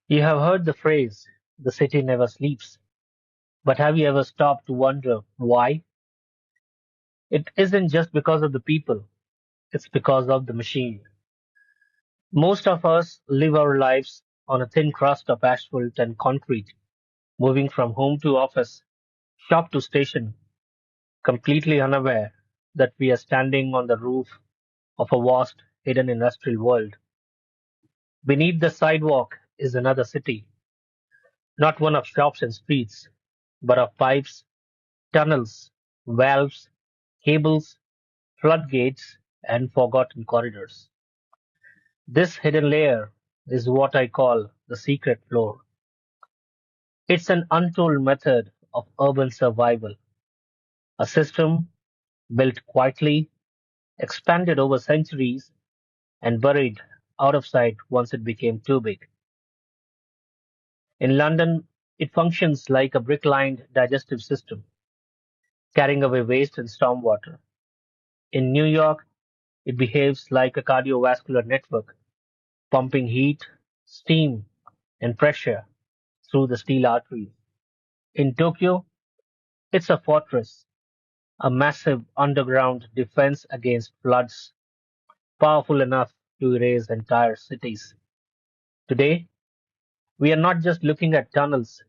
You have heard the phrase, the city never sleeps, but have you ever stopped to wonder why? It isn't just because of the people, it's because of the machine. Most of us live our lives on a thin crust of asphalt and concrete, moving from home to office, shop to station, completely unaware that we are standing on the roof of a vast hidden industrial world. Beneath the sidewalk is another city, not one of shops and streets, but of pipes, tunnels, valves, cables, floodgates, and forgotten corridors. This hidden layer is what I call the secret floor. It's an untold method of urban survival, a system built quietly, expanded over centuries, and buried out of sight once it became too big. In London, it functions like a brick-lined digestive system, carrying away waste and stormwater. In New York, it behaves like a cardiovascular network, pumping heat, steam, and pressure through the steel arteries. In Tokyo, it's a fortress, a massive underground defense against floods, powerful enough to erase entire cities. Today, we are not just looking at tunnels,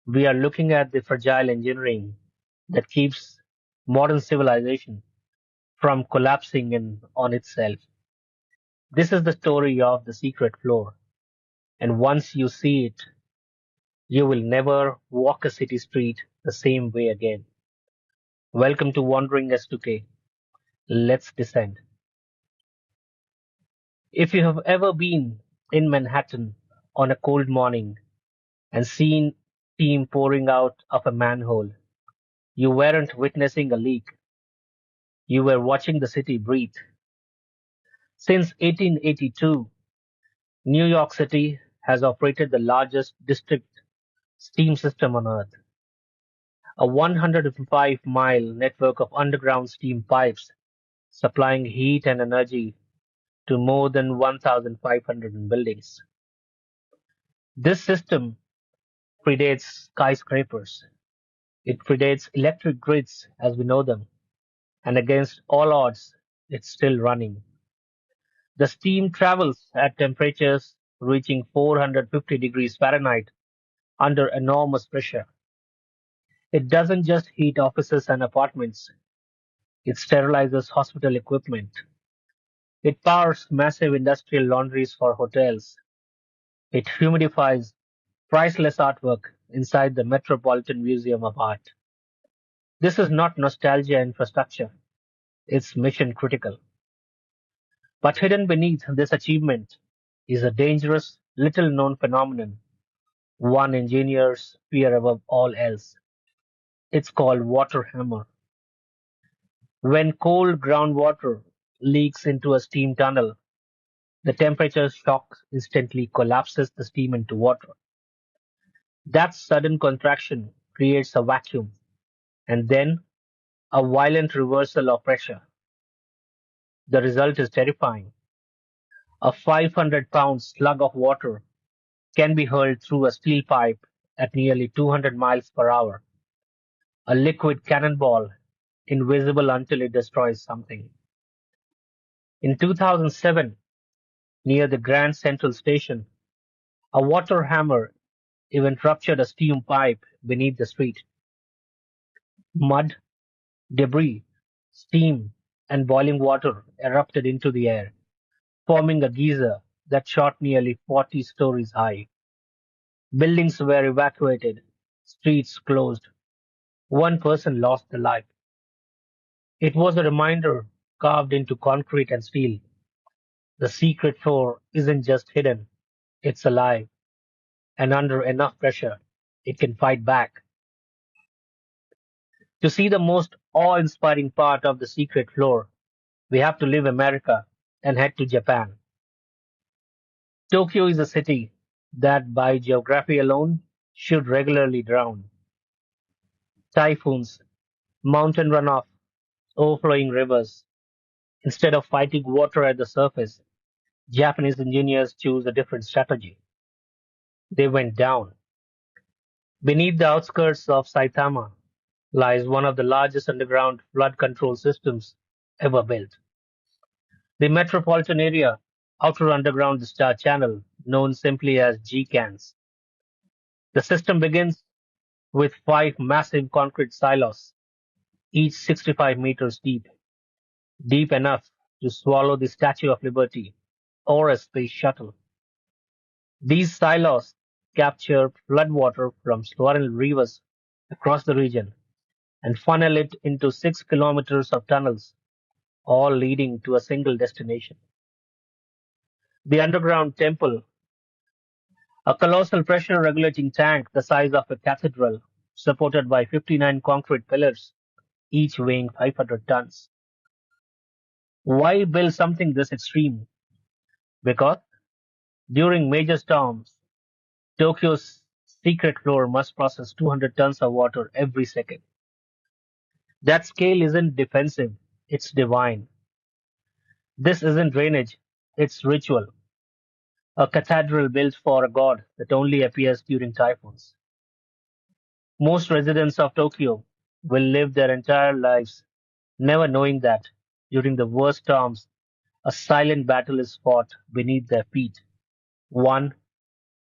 we are looking at the fragile engineering that keeps modern civilization from collapsing in on itself. This is the story of the secret floor, and once you see it, you will never walk a city street the same way again. Welcome to Wandering S2K. Let's descend. If you have ever been in Manhattan on a cold morning and seen steam pouring out of a manhole, you weren't witnessing a leak. You were watching the city breathe. Since 1882, New York City has operated the largest district steam system on Earth, a 105-mile network of underground steam pipes supplying heat and energy to more than 1,500 buildings. This system predates skyscrapers. It predates electric grids as we know them, and against all odds, it's still running. The steam travels at temperatures reaching 450 degrees Fahrenheit under enormous pressure. It doesn't just heat offices and apartments, it sterilizes hospital equipment. It powers massive industrial laundries for hotels. It humidifies priceless artwork inside the Metropolitan Museum of Art. This is not nostalgia infrastructure, it's mission critical. But hidden beneath this achievement is a dangerous, little known phenomenon one engineers fear above all else. It's called water hammer. When cold groundwater leaks into a steam tunnel, the temperature shock instantly collapses the steam into water. That sudden contraction creates a vacuum and then a violent reversal of pressure. The result is terrifying. A 500-pound slug of water can be hurled through a steel pipe at nearly 200 miles per hour, a liquid cannonball, invisible until it destroys something. In 2007, near the Grand Central Station, a water hammer even ruptured a steam pipe beneath the street. Mud, debris, steam, and boiling water erupted into the air, forming a geyser that shot nearly 40 stories high. Buildings were evacuated, streets closed. One person lost their life. It was a reminder carved into concrete and steel. The secret floor isn't just hidden, it's alive, and under enough pressure, it can fight back. To see the most awe inspiring part of the secret floor, we have to leave America and head to Japan. Tokyo is a city that, by geography alone, should regularly drown. Typhoons, mountain runoff, overflowing rivers. Instead of fighting water at the surface, Japanese engineers choose a different strategy. They went down. Beneath the outskirts of Saitama lies one of the largest underground flood control systems ever built. The metropolitan area, Outer Underground Discharge Channel, known simply as GCANS. The system begins with five massive concrete silos, each 65 meters deep, deep enough to swallow the Statue of Liberty or a space shuttle. These silos capture floodwater from swollen rivers across the region and funnel it into 6 kilometers of tunnels, all leading to a single destination. The underground temple, a colossal pressure regulating tank the size of a cathedral, supported by 59 concrete pillars, each weighing 500 tons. Why build something this extreme? Because during major storms, Tokyo's secret floor must process 200 tons of water every second. That scale isn't defensive, it's divine. This isn't drainage, it's ritual. A cathedral built for a god that only appears during typhoons. Most residents of Tokyo will live their entire lives never knowing that during the worst storms, a silent battle is fought beneath their feet. One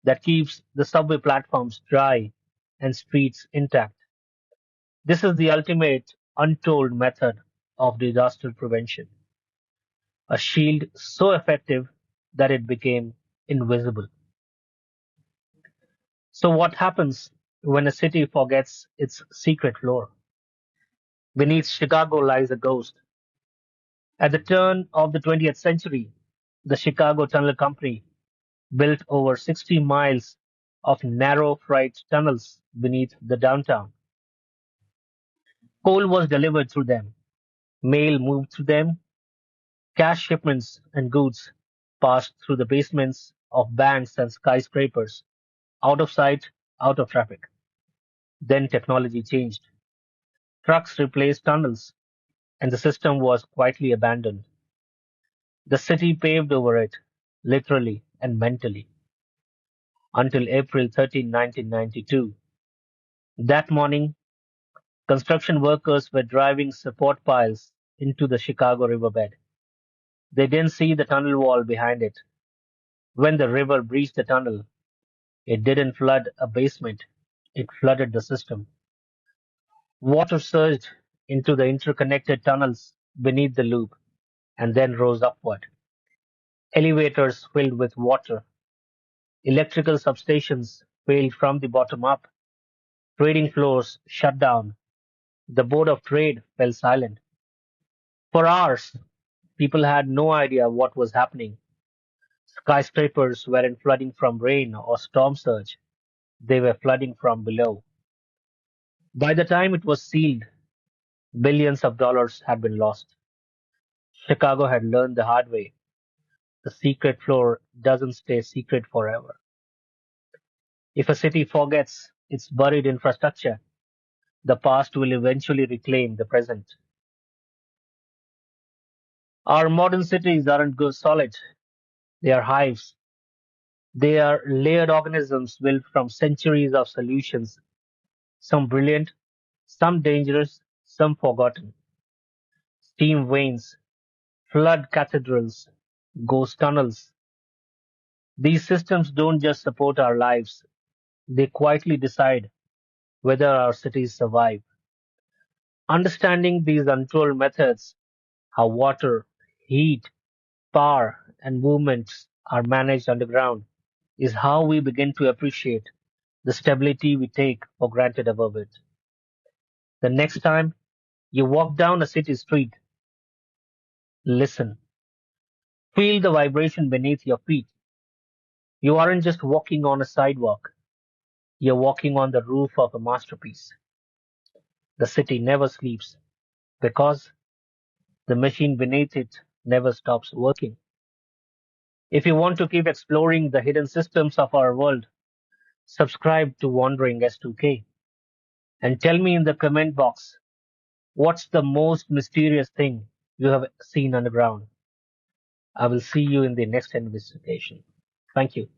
that keeps the subway platforms dry and streets intact. This is the ultimate untold method of disaster prevention. A shield so effective that it became invisible. So what happens when a city forgets its secret floor? Beneath Chicago lies a ghost. At the turn of the 20th century, the Chicago Tunnel Company built over 60 miles of narrow freight tunnels beneath the downtown. Coal was delivered through them, mail moved through them, cash shipments and goods passed through the basements of banks and skyscrapers, out of sight, out of traffic. Then technology changed. Trucks replaced tunnels, and the system was quietly abandoned. The city paved over it, literally and mentally, until April 13, 1992. That morning, construction workers were driving support piles into the Chicago riverbed. They didn't see the tunnel wall behind it. When the river breached the tunnel, it didn't flood a basement, it flooded the system. Water surged into the interconnected tunnels beneath the loop and then rose upward. Elevators filled with water. Electrical substations failed from the bottom up. Trading floors shut down. The Board of Trade fell silent. For hours, people had no idea what was happening. Skyscrapers weren't flooding from rain or storm surge. They were flooding from below. By the time it was sealed, billions of dollars had been lost. Chicago had learned the hard way. The secret floor doesn't stay secret forever. If a city forgets its buried infrastructure, the past will eventually reclaim the present. Our modern cities aren't good solid. They are hives. They are layered organisms built from centuries of solutions, some brilliant, some dangerous, some forgotten. Steam veins, flood cathedrals, ghost tunnels. These systems don't just support our lives, they quietly decide whether our cities survive. Understanding these untold methods, how water, heat, power, and movements are managed underground, is how we begin to appreciate the stability we take for granted above it. The next time you walk down a city street, listen. Feel the vibration beneath your feet. You aren't just walking on a sidewalk, you're walking on the roof of a masterpiece. The city never sleeps because the machine beneath it never stops working. If you want to keep exploring the hidden systems of our world, subscribe to Wandering S2K and tell me in the comment box what's the most mysterious thing you have seen underground. I will see you in the next investigation. Thank you.